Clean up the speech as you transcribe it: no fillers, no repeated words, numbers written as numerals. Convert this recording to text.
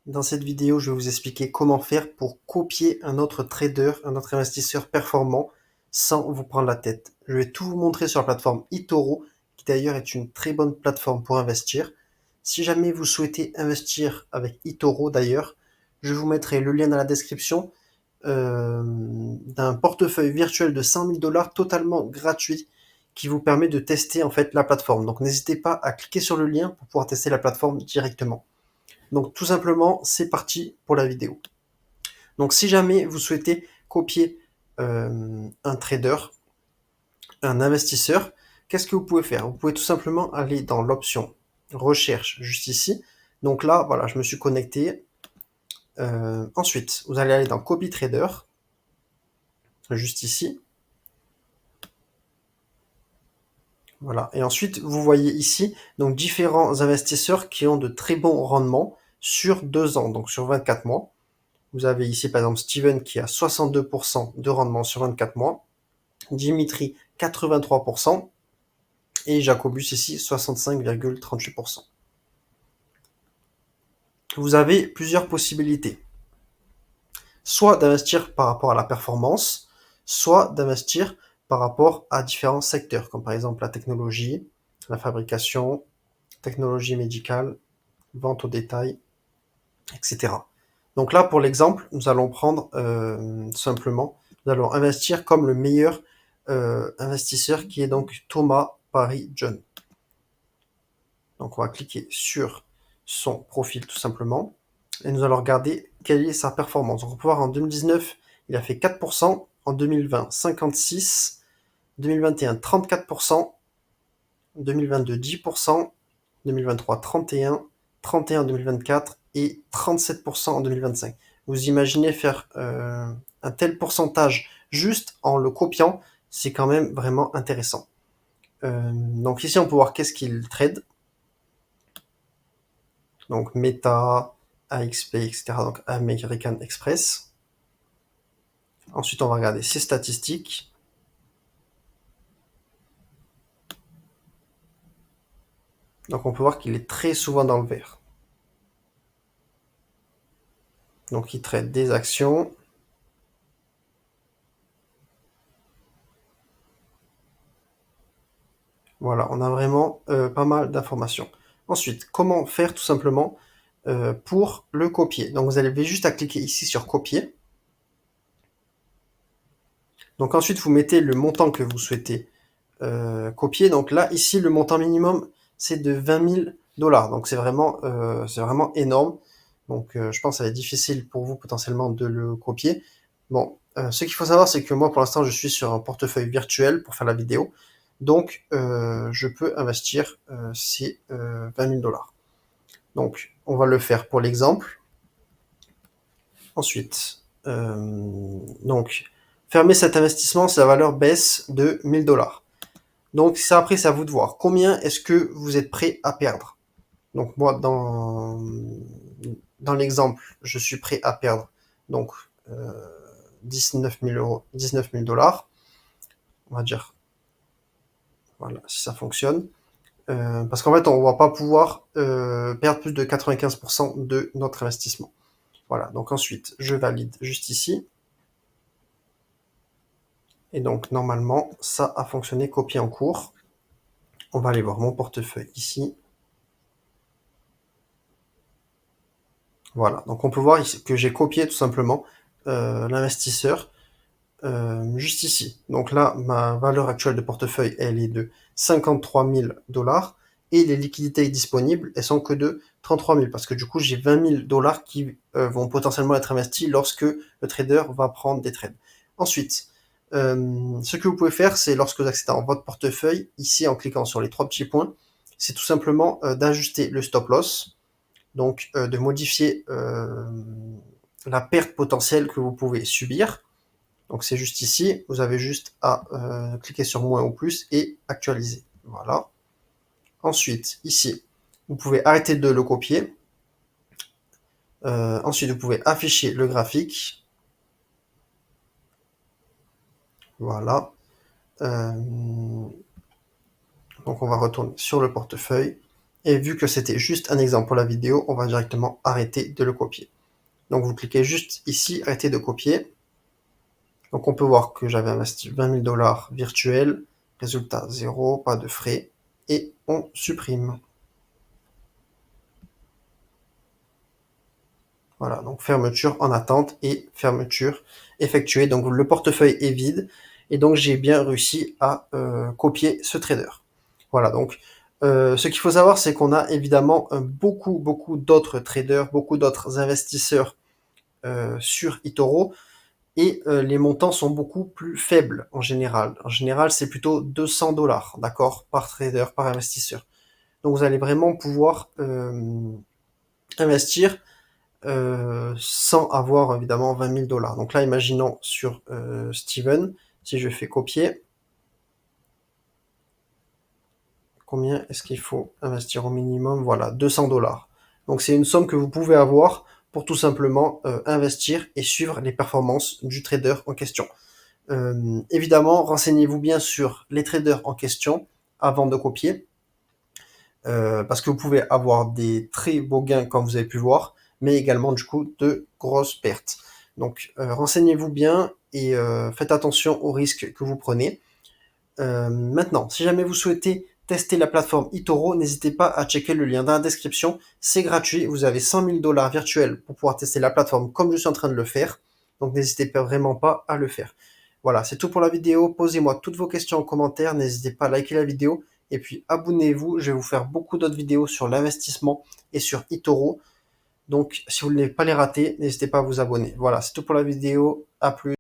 Dans cette vidéo, je vais vous expliquer comment faire pour copier un autre trader, un autre investisseur performant sans vous prendre la tête. Je vais tout vous montrer sur la plateforme eToro, qui d'ailleurs est une très bonne plateforme pour investir. Si jamais vous souhaitez investir avec eToro d'ailleurs, je vous mettrai le lien dans la description d'un portefeuille virtuel de 100 000 $ totalement gratuit qui vous permet de tester en fait la plateforme. Donc n'hésitez pas à cliquer sur le lien pour pouvoir tester la plateforme directement. Donc tout simplement, c'est parti pour la vidéo. Donc si jamais vous souhaitez copier un trader, un investisseur, qu'est-ce que vous pouvez faire? Vous pouvez tout simplement aller dans l'option recherche juste ici. Donc là, voilà, je me suis connecté. Ensuite, vous allez aller dans copy trader, juste ici. Voilà. Et ensuite, vous voyez ici donc différents investisseurs qui ont de très bons rendements sur 2 ans, donc sur 24 mois. Vous avez ici par exemple Steven qui a 62% de rendement sur 24 mois, Dimitri 83% et Jacobus ici 65,38%. Vous avez plusieurs possibilités. Soit d'investir par rapport à la performance, soit d'investir par rapport à différents secteurs, comme par exemple la technologie, la fabrication, technologie médicale, vente au détail, etc. Donc là, pour l'exemple, nous allons prendre simplement, nous allons investir comme le meilleur investisseur qui est donc Thomas Parry John. Donc on va cliquer sur son profil tout simplement et nous allons regarder quelle est sa performance. Donc on peut voir en 2019, il a fait 4%, en 2020 56%, 2021 34%, 2022 10%, 2023 31%, 31% en 2024 et 37% en 2025. Vous imaginez faire un tel pourcentage juste en le copiant, c'est quand même vraiment intéressant. Donc ici on peut voir qu'est-ce qu'il trade. Donc Meta, AXP, etc. Donc American Express. Ensuite on va regarder ses statistiques. Donc on peut voir qu'il est très souvent dans le vert. Donc il trade des actions. Voilà, on a vraiment pas mal d'informations. Ensuite, comment faire tout simplement pour le copier? Donc vous avez juste à cliquer ici sur copier. Donc ensuite, vous mettez le montant que vous souhaitez copier. Donc là, ici, le montant minimum, c'est de 20 000 $. Donc c'est vraiment énorme. Donc je pense que ça va être difficile pour vous potentiellement de le copier. Bon, ce qu'il faut savoir, c'est que moi, pour l'instant, je suis sur un portefeuille virtuel pour faire la vidéo. Donc, je peux investir ces 20 000 $. Donc, on va le faire pour l'exemple. Ensuite, donc, fermer cet investissement si la valeur baisse de 1000 $. Donc, ça, après, c'est à vous de voir. Combien est-ce que vous êtes prêt à perdre? Donc, moi, dans l'exemple, je suis prêt à perdre donc 19 000 €, 19 000 $. On va dire, voilà, si ça fonctionne. Parce qu'en fait, on va pas pouvoir perdre plus de 95% de notre investissement. Voilà, donc ensuite, je valide juste ici. Et donc, normalement, ça a fonctionné, copier en cours. On va aller voir mon portefeuille ici. Voilà, donc on peut voir ici que j'ai copié tout simplement l'investisseur juste ici. Donc là, ma valeur actuelle de portefeuille, elle est de 53 000 $. Et les liquidités disponibles, elles sont que de 33 000, parce que du coup, j'ai 20 000 $ qui vont potentiellement être investis lorsque le trader va prendre des trades. Ensuite, ce que vous pouvez faire, c'est lorsque vous accédez dans votre portefeuille, ici en cliquant sur les 3 petits points, c'est tout simplement d'ajuster le stop loss, donc de modifier la perte potentielle que vous pouvez subir. Donc c'est juste ici, vous avez juste à cliquer sur moins ou plus et actualiser. Voilà. Ensuite, ici, vous pouvez arrêter de le copier. Ensuite, vous pouvez afficher le graphique. Voilà. Donc on va retourner sur le portefeuille. Et vu que c'était juste un exemple pour la vidéo, on va directement arrêter de le copier. Donc vous cliquez juste ici, arrêter de copier. Donc on peut voir que j'avais investi 20 000 dollars virtuels, résultat 0, pas de frais, et on supprime. Voilà, donc fermeture en attente et fermeture effectuée. Donc le portefeuille est vide et donc j'ai bien réussi à copier ce trader. Voilà, donc ce qu'il faut savoir, c'est qu'on a évidemment beaucoup d'autres traders, beaucoup d'autres investisseurs sur eToro et les montants sont beaucoup plus faibles en général. En général, c'est plutôt 200 dollars, d'accord, par trader, par investisseur. Donc vous allez vraiment pouvoir investir sans avoir évidemment 20 000 dollars. Donc là, imaginons sur Steven, si je fais copier, combien est-ce qu'il faut investir au minimum? Voilà, 200 dollars. Donc c'est une somme que vous pouvez avoir pour tout simplement investir et suivre les performances du trader en question. Évidemment, renseignez-vous bien sur les traders en question avant de copier, parce que vous pouvez avoir des très beaux gains comme vous avez pu voir, mais également du coup de grosses pertes. Donc renseignez-vous bien et faites attention aux risques que vous prenez. Maintenant, si jamais vous souhaitez tester la plateforme eToro, n'hésitez pas à checker le lien dans la description. C'est gratuit, vous avez 100 000 dollars virtuels pour pouvoir tester la plateforme comme je suis en train de le faire. Donc n'hésitez vraiment pas à le faire. Voilà, c'est tout pour la vidéo. Posez-moi toutes vos questions en commentaire. N'hésitez pas à liker la vidéo. Et puis abonnez-vous, je vais vous faire beaucoup d'autres vidéos sur l'investissement et sur eToro. Donc si vous ne voulez pas les rater, n'hésitez pas à vous abonner. Voilà, c'est tout pour la vidéo. À plus.